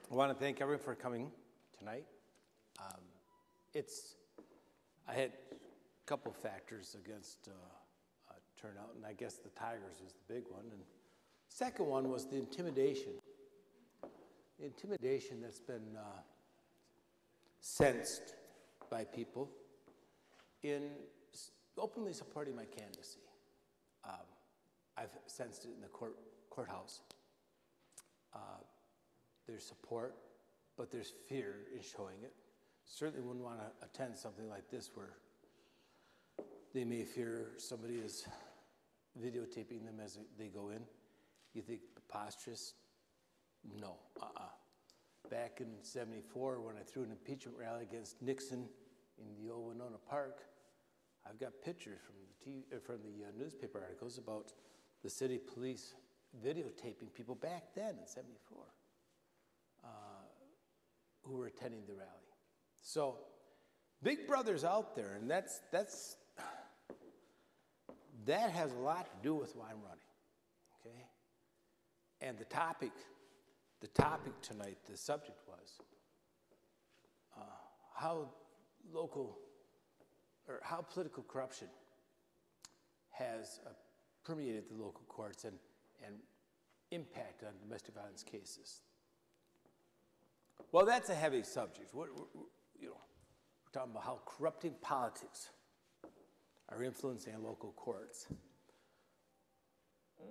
I want to thank everyone for coming tonight. I had a couple factors against turnout, and I guess the Tigers was the big one. And second one was the intimidation. The intimidation that's been sensed by people in openly supporting my candidacy. I've sensed it in the courthouse. There's support, but there's fear in showing it. Certainly wouldn't want to attend something like this where they may fear somebody is videotaping them as they go in. You think preposterous? No, Back in '74, when I threw an impeachment rally against Nixon in the old Winona Park, I've got pictures from the newspaper articles about the city police videotaping people back then in '74 who were attending the rally. So, Big Brother's out there, and that has a lot to do with why I'm running, okay? And the topic tonight, the subject was how political corruption has permeated the local courts and impact on domestic violence cases. Well, that's a heavy subject. We're talking about how corrupting politics are influencing local courts.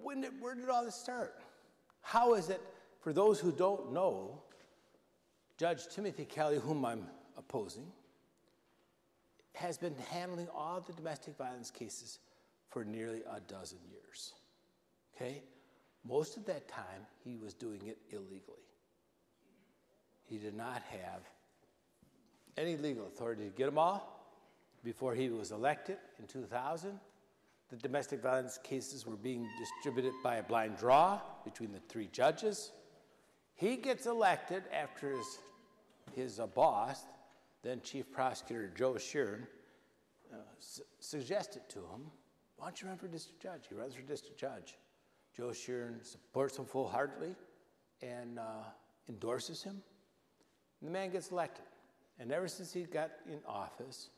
Where did all this start? How is it, for those who don't know, Judge Timothy Kelly, whom I'm opposing, has been handling all the domestic violence cases for nearly a dozen years, okay? Most of that time, he was doing it illegally. He did not have any legal authority to get them all. Before he was elected in 2000, the domestic violence cases were being distributed by a blind draw between the three judges. He gets elected after his boss, then Chief Prosecutor Joe Sheeran, suggested to him, why don't you run for district judge? He runs for district judge. Joe Sheeran supports him full-heartedly and endorses him. And the man gets elected. And ever since he got in office,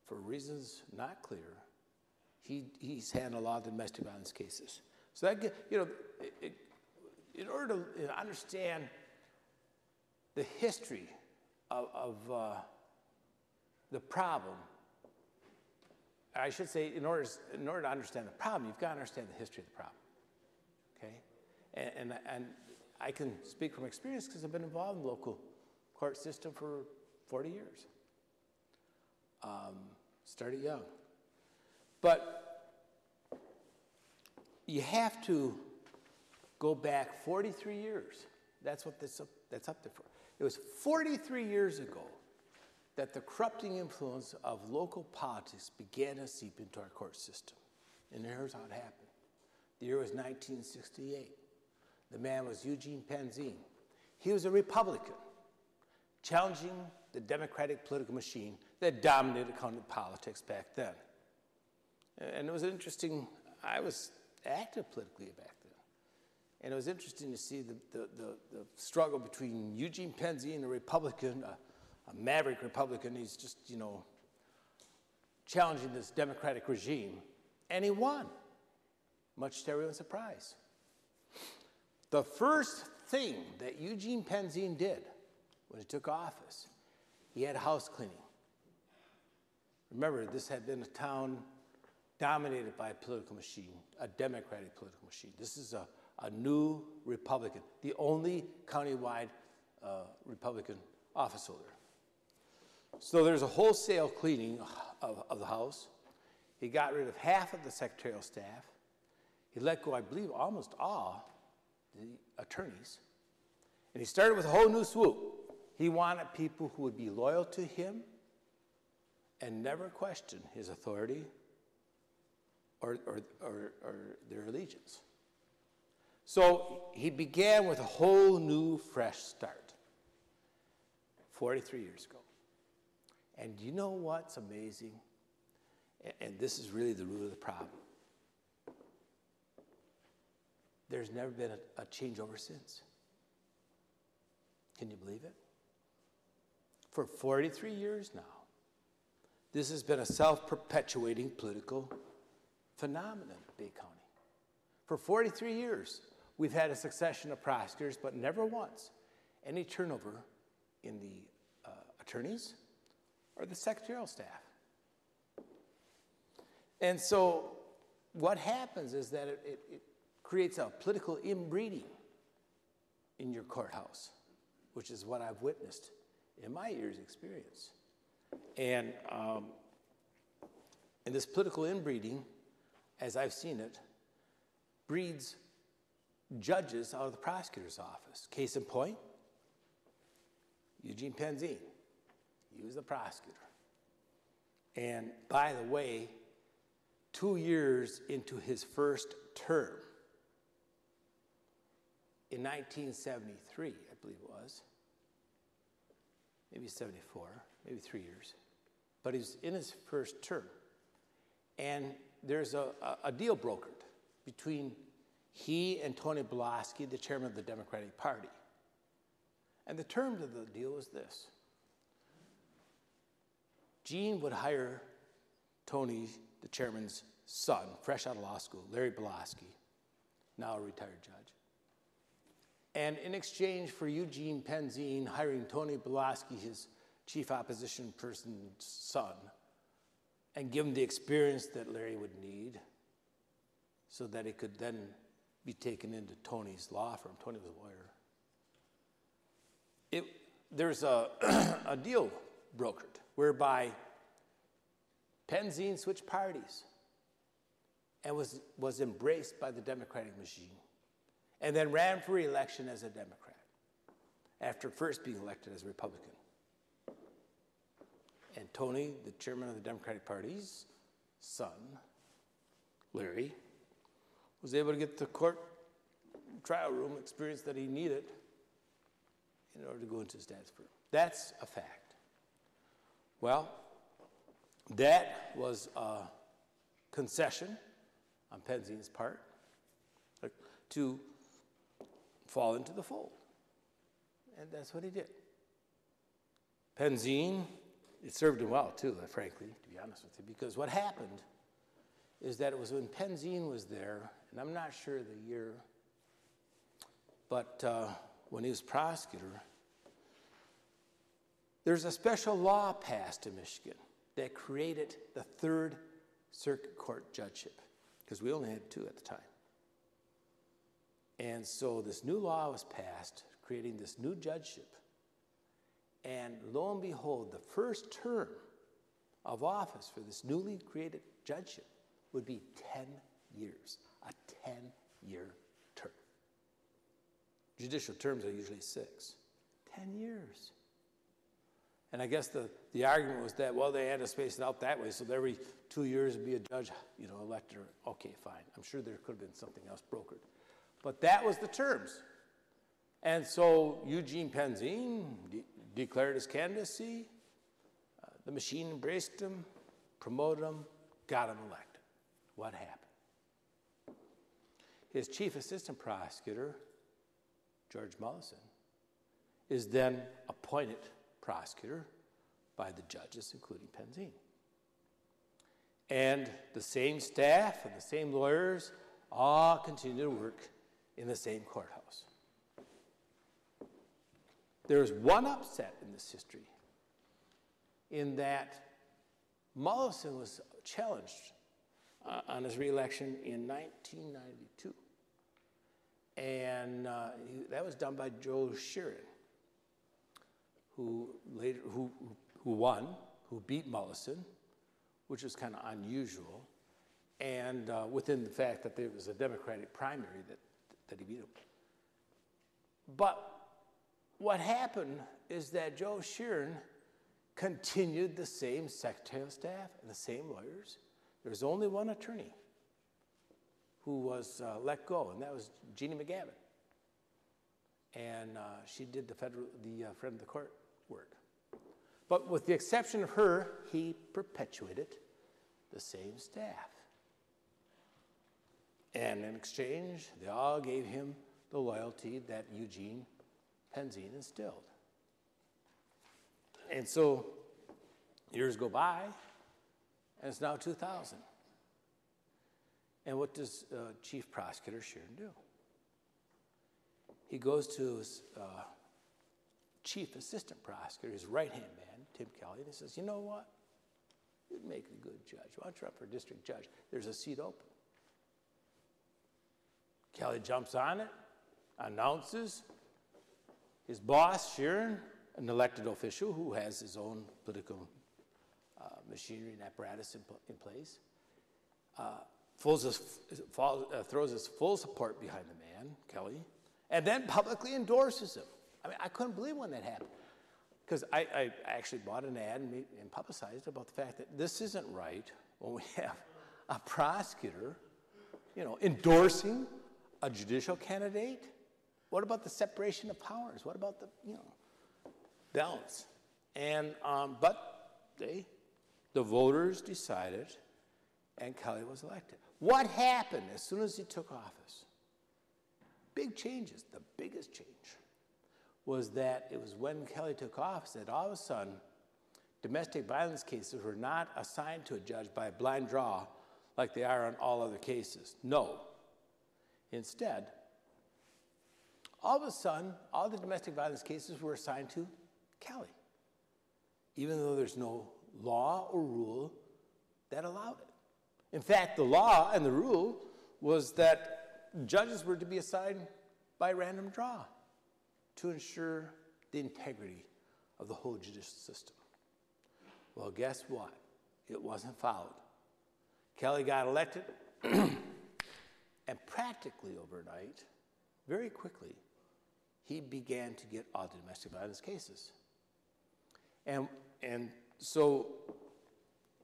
for reasons not clear, he's handled a lot of domestic violence cases. So that, in order to understand the history of the problem, I should say, in order to understand the problem, you've got to understand the history of the problem, okay? And I can speak from experience because I've been involved in the local court system for 40 years. Started young. But you have to go back 43 years. That's what that's up there for. It was 43 years ago that the corrupting influence of local politics began to seep into our court system. And here's how it happened. The year was 1968. The man was Eugene Penzine. He was a Republican, challenging the Democratic political machine that dominated county politics back then. And it was interesting, I was active politically back then. And it was interesting to see the struggle between Eugene Penzine, a Republican, a maverick Republican. He's just, challenging this Democratic regime. And he won, much to everyone's surprise. The first thing that Eugene Penzine did when he took office, he had house cleaning. Remember, this had been a town dominated by a political machine, a Democratic political machine. This is a new Republican, the only countywide Republican office holder. So there's a wholesale cleaning of the house. He got rid of half of the secretarial staff. He let go, I believe, almost all the attorneys. And he started with a whole new swoop. He wanted people who would be loyal to him and never question his authority or their allegiance. So he began with a whole new, fresh start 43 years ago. And you know what's amazing? And this is really the root of the problem. There's never been a changeover since. Can you believe it? For 43 years now, this has been a self-perpetuating political phenomenon in Bay County. For 43 years, we've had a succession of prosecutors, but never once any turnover in the attorneys or the secretarial staff. And so what happens is that it creates a political inbreeding in your courthouse, which is what I've witnessed in my years' experience. And this political inbreeding, as I've seen it, breeds judges out of the prosecutor's office. Case in point, Eugene Penzine. He was the prosecutor. And by the way, 2 years into his first term, in 1973, I believe it was, maybe 74, maybe 3 years, but he's in his first term. And there's a deal brokered between he and Tony Belaski, the chairman of the Democratic Party. And the terms of the deal was this. Gene would hire Tony, the chairman's son, fresh out of law school, Larry Belaski, now a retired judge. And in exchange for Eugene Penzine hiring Tony Belaski, his chief opposition person's son, and give him the experience that Larry would need so that he could then be taken into Tony's law firm. Tony was a lawyer. There's a deal brokered whereby Penzine switched parties and was embraced by the Democratic machine and then ran for re-election as a Democrat after first being elected as a Republican. And Tony, the chairman of the Democratic Party's son, Larry, was able to get the court trial room experience that he needed in order to go into his dad's firm. That's a fact. Well, that was a concession on Penzine's part to fall into the fold. And that's what he did. Penzine, it served him well too, frankly, to be honest with you, because what happened is that it was when Penzine was there, and I'm not sure the year, but when he was prosecutor, there's a special law passed in Michigan that created the Third Circuit Court judgeship, because we only had 2 at the time. And so this new law was passed, creating this new judgeship. And lo and behold, the first term of office for this newly created judgeship would be 10 years, a 10-year term. Judicial terms are usually 6. 10 years. And I guess the argument was that, well, they had to space it out that way, so every 2 years would be a judge, elected. Okay, fine. I'm sure there could have been something else brokered. But that was the terms. And so Eugene Penzine declared his candidacy. The machine embraced him, promoted him, got him elected. What happened? His chief assistant prosecutor, George Mullison, is then appointed prosecutor by the judges, including Penzine. And the same staff and the same lawyers all continue to work in the same courthouse. There's one upset in this history in that Mullison was challenged on his re-election in 1992. And that was done by Joe Sheeran, who won, who beat Mullison, which was kind of unusual, and within the fact that there was a Democratic primary that he beat him. But what happened is that Joe Sheeran continued the same secretarial staff and the same lawyers. There was only one attorney who was let go, and that was Jeannie McGavin. And she did the friend of the court work. But with the exception of her, he perpetuated the same staff. And in exchange, they all gave him the loyalty that Eugene Penzine instilled. And so years go by, and it's now 2000. And what does Chief Prosecutor Sheeran do? He goes to his Chief Assistant Prosecutor, his right-hand man, Tim Kelly, and he says, you know what? You'd make a good judge. Why don't you run for district judge? There's a seat open. Kelly jumps on it, announces his boss, Sheeran, an elected official who has his own political machinery and apparatus in place, throws his full support behind the man, Kelly, and then publicly endorses him. I mean, I couldn't believe when that happened, because I actually bought an ad and publicized about the fact that this isn't right when we have a prosecutor, endorsing a judicial candidate. What about the separation of powers? What about the, balance? And but the voters decided, and Kelly was elected. What happened as soon as he took office? Big changes. The biggest change was that it was when Kelly took office that all of a sudden domestic violence cases were not assigned to a judge by a blind draw like they are on all other cases. No. Instead, all of a sudden, all the domestic violence cases were assigned to Kelly, even though there's no law or rule that allowed it. In fact, the law and the rule was that judges were to be assigned by random draw to ensure the integrity of the whole judicial system. Well, guess what? It wasn't followed. Kelly got elected, and practically overnight, very quickly, he began to get all the domestic violence cases. And so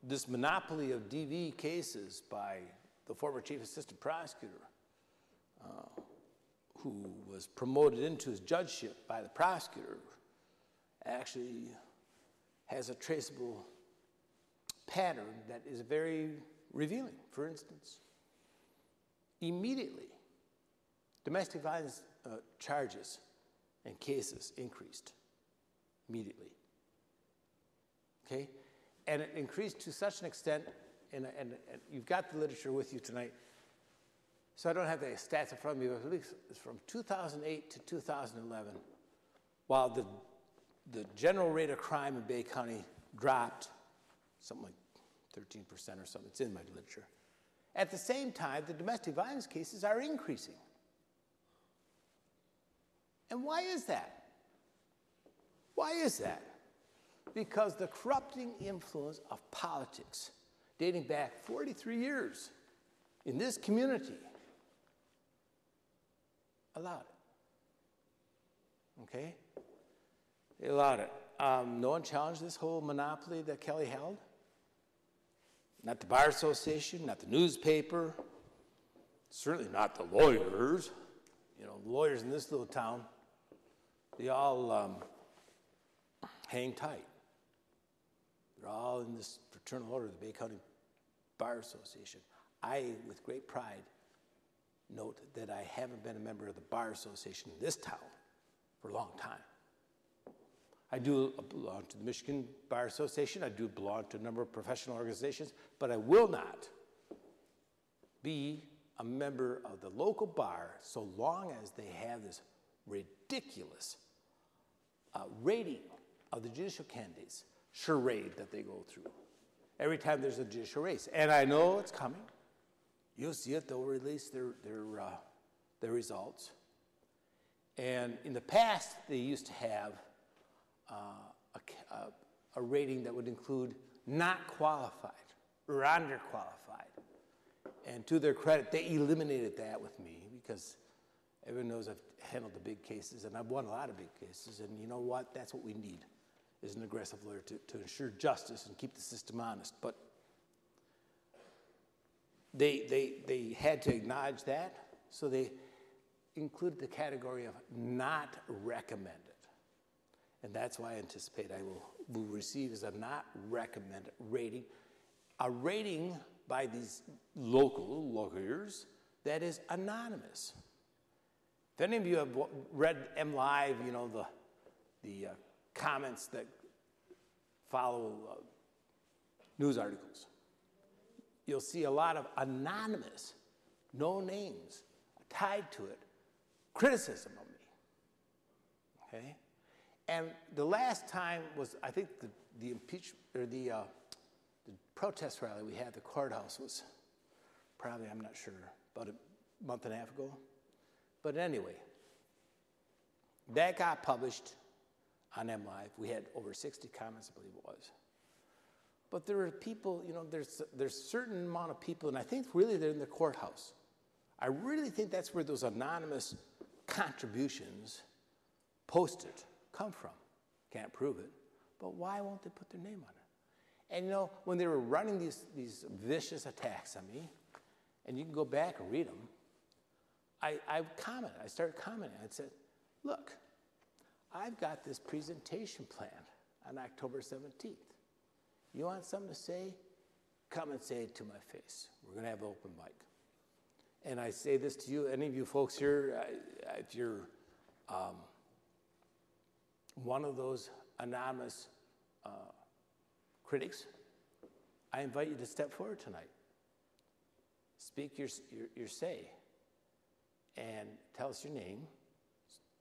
this monopoly of DV cases by the former chief assistant prosecutor, who was promoted into his judgeship by the prosecutor, actually has a traceable pattern that is very revealing. For instance, immediately, domestic violence charges and cases increased immediately. Okay? And it increased to such an extent, and you've got the literature with you tonight, so I don't have the stats in front of me, but at least from 2008 to 2011, while the general rate of crime in Bay County dropped something like 13% or something, it's in my literature. At the same time, the domestic violence cases are increasing. And why is that? Why is that? Because the corrupting influence of politics, dating back 43 years in this community, allowed it. Okay? They allowed it. No one challenged this whole monopoly that Kelly held. Not the Bar Association, not the newspaper, certainly not the lawyers. The lawyers in this little town, they all hang tight. They're all in this fraternal order, the Bay County Bar Association. I, with great pride, note that I haven't been a member of the Bar Association in this town for a long time. I do belong to the Michigan Bar Association. I do belong to a number of professional organizations, but I will not be a member of the local bar so long as they have this ridiculous rating of the judicial candidates, charade that they go through every time there's a judicial race. And I know it's coming. You'll see it. They'll release their results. And in the past, they used to have a rating that would include not qualified or underqualified. And to their credit, they eliminated that with me because everyone knows I've handled the big cases, and I've won a lot of big cases. And you know what? That's what we need, is an aggressive lawyer to ensure justice and keep the system honest. But they had to acknowledge that, so they included the category of not recommended. And that's why I anticipate I will receive as a not recommended rating, a rating by these local lawyers that is anonymous. If any of you have read MLive, the comments that follow news articles, you'll see a lot of anonymous, no names tied to it, criticism of me, okay? And the last time was, I think the impeachment, or the protest rally we had at the courthouse was probably, I'm not sure, about a month and a half ago. But anyway, that got published on MLive. We had over 60 comments, I believe it was. But there are people, you know, there's a certain amount of people, and I think really they're in the courthouse. I really think that's where those anonymous contributions posted come from. Can't prove it, but why won't they put their name on it? And you know, when they were running these vicious attacks on me, and you can go back and read them, I started commenting. I said, look, I've got this presentation planned on October 17th. You want something to say? Come and say it to my face. We're going to have an open mic. And I say this to you, any of you folks here, if you're one of those anonymous critics, I invite you to step forward tonight. Speak your say, and tell us your name,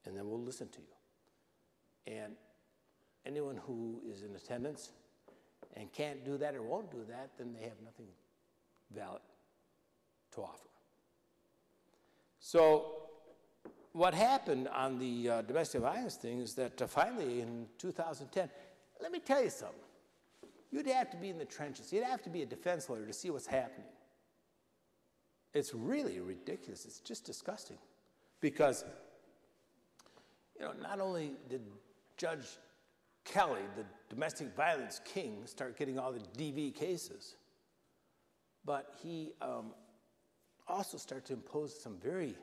and then we'll listen to you. And anyone who is in attendance and can't do that or won't do that, then they have nothing valid to offer. So what happened on the domestic violence thing is that finally in 2010, let me tell you something. You'd have to be in the trenches. You'd have to be a defense lawyer to see what's happening. It's really ridiculous. It's just disgusting. Because, you know, not only did Judge Kelly, the domestic violence king, start getting all the DV cases, but he also started to impose some very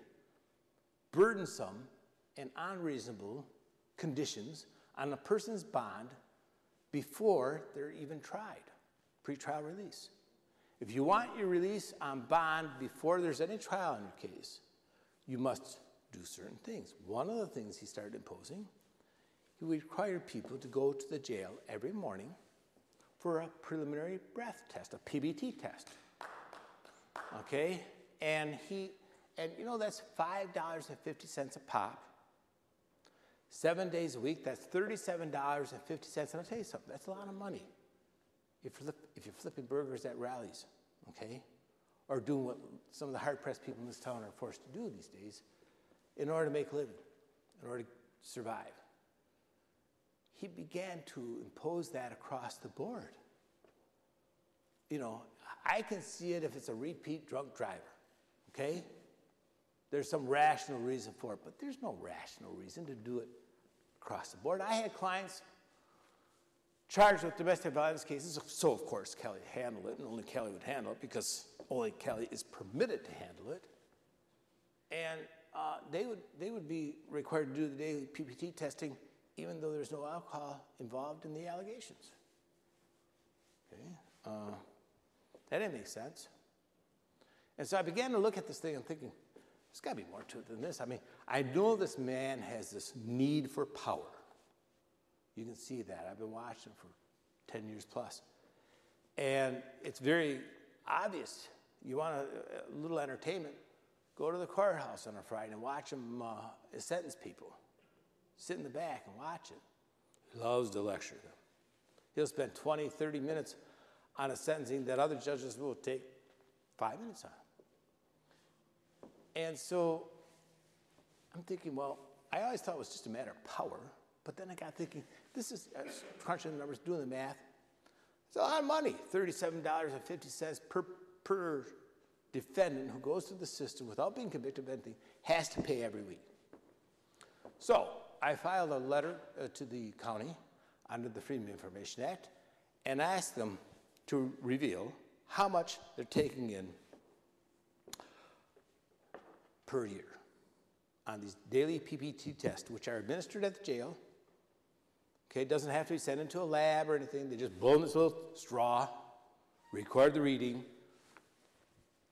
burdensome and unreasonable conditions on a person's bond before they're even tried, pretrial release. If you want your release on bond before there's any trial in your case, you must do certain things. One of the things he started imposing, he required people to go to the jail every morning for a preliminary breath test, a PBT test. Okay? And you know, that's $5.50 a pop. 7 days a week, that's $37.50. And I'll tell you something, that's a lot of money if you're flipping burgers at rallies, okay? Or doing what some of the hard-pressed people in this town are forced to do these days in order to make a living, in order to survive. He began to impose that across the board. You know, I can see it if it's a repeat drunk driver, okay? There's some rational reason for it, but there's no rational reason to do it across the board. I had clients charged with domestic violence cases, so of course Kelly handled it, and only Kelly would handle it because only Kelly is permitted to handle it. And they would be required to do the daily PPT testing even though there's no alcohol involved in the allegations. Okay, that didn't make sense. And so I began to look at this thing and thinking, there's got to be more to it than this. I mean, I know this man has this need for power. You can see that. I've been watching for 10 years plus. And it's very obvious. You want a little entertainment, go to the courthouse on a Friday and watch him sentence people. Sit in the back and watch it. He loves to lecture them. He'll spend 20, 30 minutes on a sentencing that other judges will take 5 minutes on. And so I'm thinking, well, I always thought it was just a matter of power, but then I got thinking, this is, crunching the numbers, doing the math, it's a lot of money, $37.50 per defendant who goes through the system without being convicted of anything, has to pay every week. So I filed a letter to the county under the Freedom of Information Act and asked them to reveal how much they're taking in per year on these daily PPT tests, which are administered at the jail. Okay, it doesn't have to be sent into a lab or anything. They just blow in this little straw, record the reading,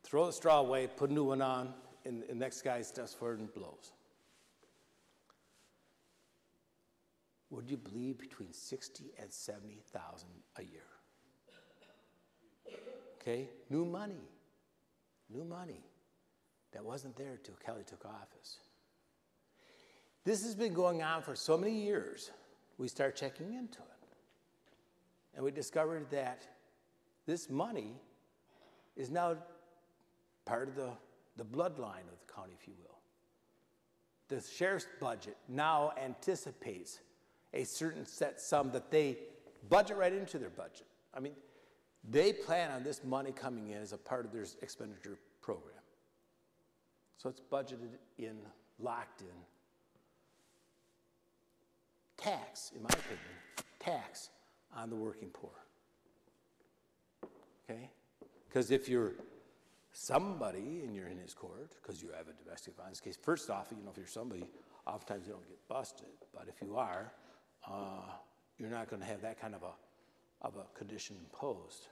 throw the straw away, put a new one on, and the next guy steps forward and blows. would you believe, between 60 and 70,000 a year. Okay, new money that wasn't there till Kelly took office. This has been going on for so many years, we start checking into it. And we discovered that this money is now part of the bloodline of the county, if you will. The sheriff's budget now anticipates a certain set sum that they budget right into their budget. I mean, they plan on this money coming in as a part of their expenditure program. So it's budgeted in, locked in. Tax, in my opinion, tax on the working poor. Okay? Because if you're somebody and you're in his court, because you have a domestic violence case, first off, you know, if you're somebody, oftentimes you don't get busted. But if you are, you're not going to have that kind of a condition imposed.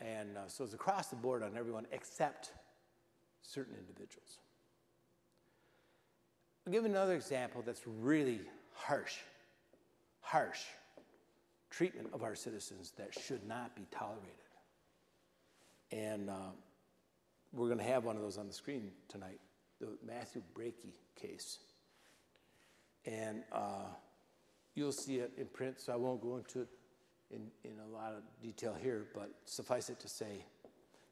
And so it's across the board on everyone except certain individuals. I'll give another example that's really harsh treatment of our citizens that should not be tolerated. And we're going to have one of those on the screen tonight, the Matthew Brakey case. And you'll see it in print, so I won't go into it in a lot of detail here, but suffice it to say,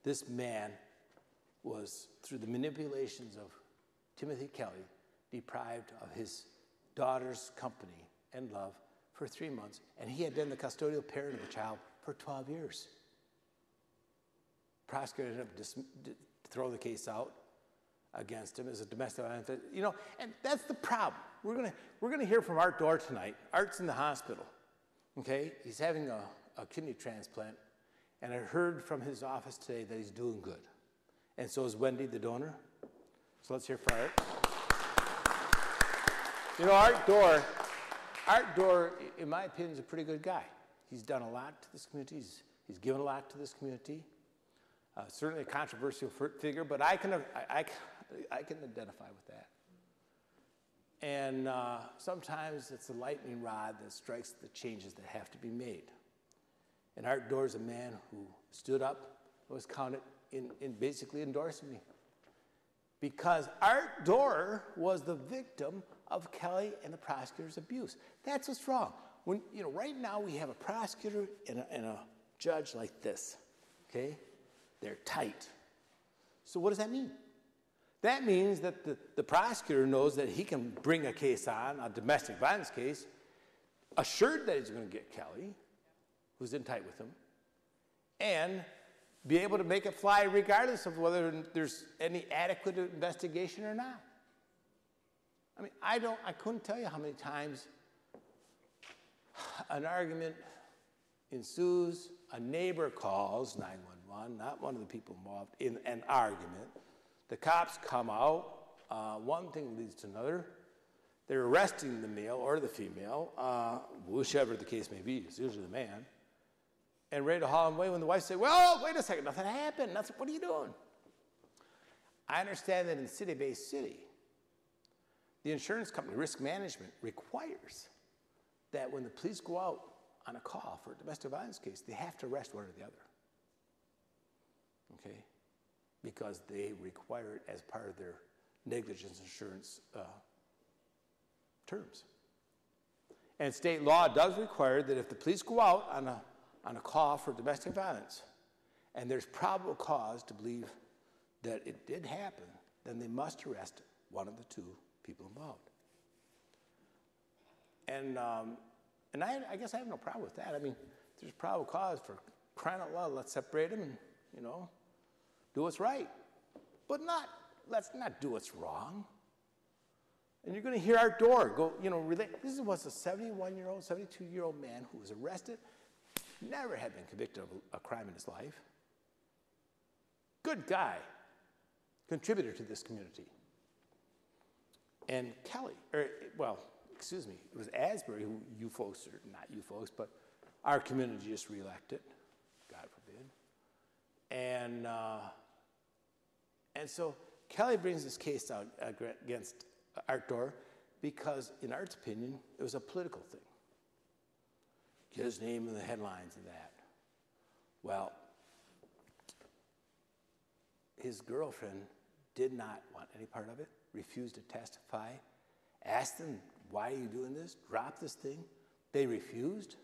this man was, through the manipulations of Timothy Kelly, deprived of his daughter's company and love for 3 months, and he had been the custodial parent of the child for 12 years. Prosecutor ended up throwing the case out against him as a domestic violence. You know, and that's the problem. We're gonna hear from Art Dorr tonight. Art's in the hospital. Okay, he's having a kidney transplant, and I heard from his office today that he's doing good, and so is Wendy, the donor. So let's hear from Art. You know, Art Dorr, in my opinion, is a pretty good guy. He's done a lot to this community. He's given a lot to this community. Certainly a controversial figure, but I can identify with that. And sometimes it's the lightning rod that strikes the changes that have to be made. And Art Dorr is a man who stood up and was counted in basically endorsing me. Because Art Dorr was the victim of Kelly and the prosecutor's abuse. That's what's wrong. When, you know, right now we have a prosecutor and a judge like this, okay? They're tight. So what does that mean? That means that the prosecutor knows that he can bring a case on, a domestic violence case, assured that he's going to get Kelly, who's in tight with him, and be able to make it fly regardless of whether there's any adequate investigation or not. I mean, I couldn't tell you how many times an argument ensues, a neighbor calls 911, not one of the people involved, in an argument. The cops come out, one thing leads to another. They're arresting the male or the female, whichever the case may be, it's usually the man, and ready to haul him away when the wife says, well, wait a second, nothing happened. What are you doing? I understand that in city-based city, the insurance company, risk management, requires that when the police go out on a call for a domestic violence case, they have to arrest one or the other. Okay? Because they require it as part of their negligence insurance terms. And state law does require that if the police go out on a call for domestic violence, and there's probable cause to believe that it did happen, then they must arrest one of the two people involved. And I guess I have no problem with that. I mean, if there's probable cause, for crying out loud, let's separate them and, you know, do what's right. But let's not do what's wrong. And you're going to hear Art Dorr go, you know, relate. This was a 71-year-old, 72-year-old man who was arrested, never had been convicted of a crime in his life. Good guy, contributor to this community. And Kelly, it was Asbury, who you folks, or not you folks, but our community just reelected, God forbid. And so Kelly brings this case out against Art Dorr, because, in Art's opinion, it was a political thing. Get his name in the headlines and that. Well, his girlfriend did not want any part of it, refused to testify, asked them, why are you doing this? Drop this thing. They refused.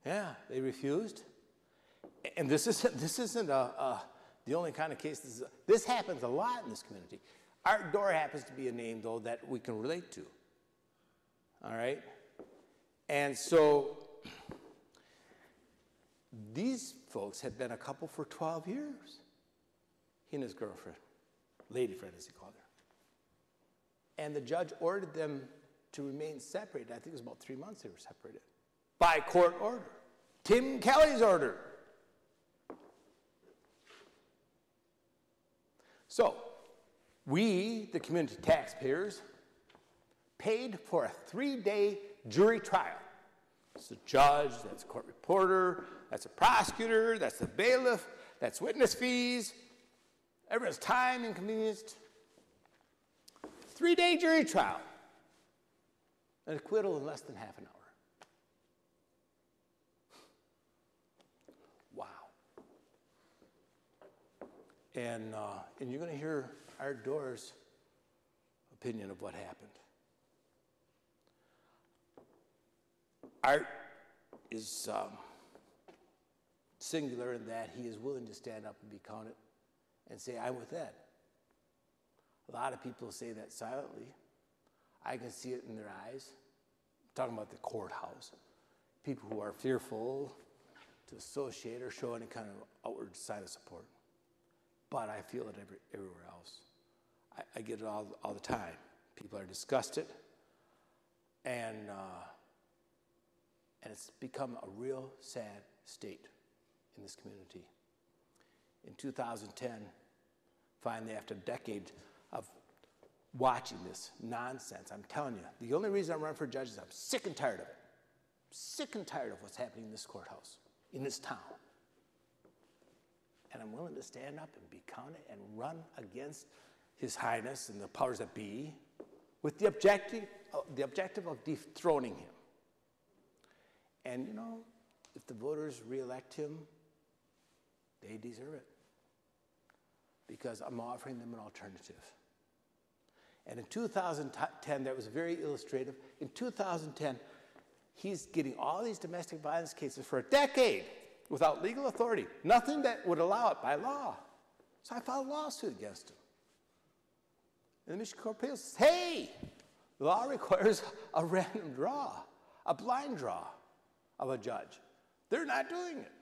Yeah, they refused. And this isn't the only kind of case. This happens a lot in this community. Art Dorr happens to be a name, though, that we can relate to. All right? And so these folks had been a couple for 12 years. He and his girlfriend, lady friend as he called her. And the judge ordered them to remain separated. I think it was about 3 months they were separated. By court order. Tim Kelly's order. So, we, the community taxpayers, paid for a 3-day jury trial. That's the judge, that's a court reporter, that's a prosecutor, that's the bailiff, that's witness fees, everyone's time inconvenienced. 3-day jury trial. An acquittal in less than half an hour. Wow. And you're going to hear Art Dorr's opinion of what happened. Art is singular in that he is willing to stand up and be counted and say, I'm with Ed. A lot of people say that silently. I can see it in their eyes. I'm talking about the courthouse. People who are fearful to associate or show any kind of outward sign of support. But I feel it everywhere else. I get it all the time. People are disgusted, and it's become a real sad state in this community. In 2010, finally, after a decade of watching this nonsense, I'm telling you, the only reason I'm running for judge is I'm sick and tired of it. Sick and tired of what's happening in this courthouse, in this town. And I'm willing to stand up and be counted and run against His Highness and the powers that be with the objective of dethroning him. And you know, if the voters reelect him, they deserve it. Because I'm offering them an alternative. And in 2010, that was very illustrative. In 2010, he's getting all these domestic violence cases for a decade without legal authority. Nothing that would allow it by law. So I filed a lawsuit against him. And the Michigan Court of Appeals says, hey, the law requires a random draw, a blind draw of a judge. They're not doing it.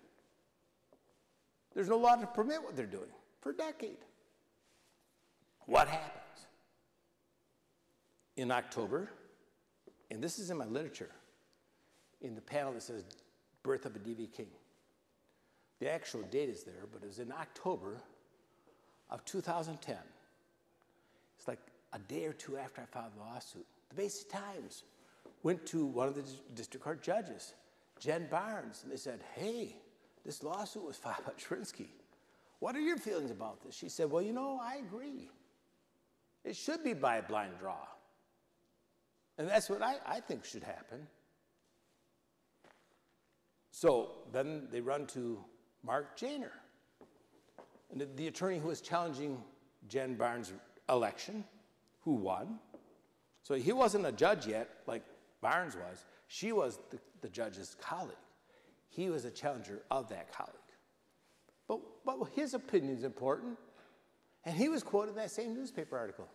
There's no law to permit what they're doing for a decade. What happens? In October, and this is in my literature, in the panel that says Birth of a D.V. King. The actual date is there, but it was in October of 2010. It's like a day or two after I filed the lawsuit. The Basic Times went to one of the district court judges, Jen Barnes, and they said, hey, this lawsuit was filed by Czuprynski. What are your feelings about this? She said, well, you know, I agree. It should be by a blind draw. And that's what I think should happen. So then they run to Mark Janer, and the attorney who was challenging Jen Barnes' election, who won. So he wasn't a judge yet, like Barnes was. She was the judge's colleague. He was a challenger of that colleague. But his opinion is important. And he was quoted in that same newspaper article,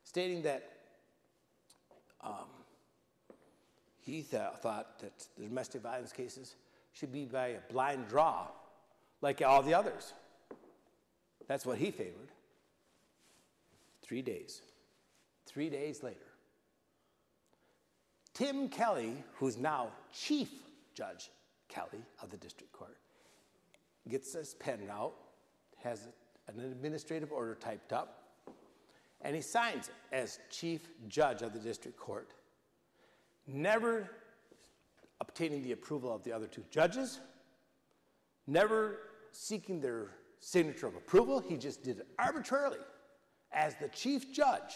stating that he thought that the domestic violence cases should be by a blind draw, like all the others. That's what he favored. 3 days. 3 days later, Tim Kelly, who's now Chief Judge Kelly of the district court, gets his pen out, has an administrative order typed up, and he signs it as Chief Judge of the district court, never obtaining the approval of the other two judges, never seeking their signature of approval. He just did it arbitrarily as the chief judge.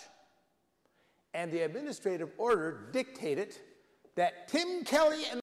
And the administrative order dictated that Tim Kelly and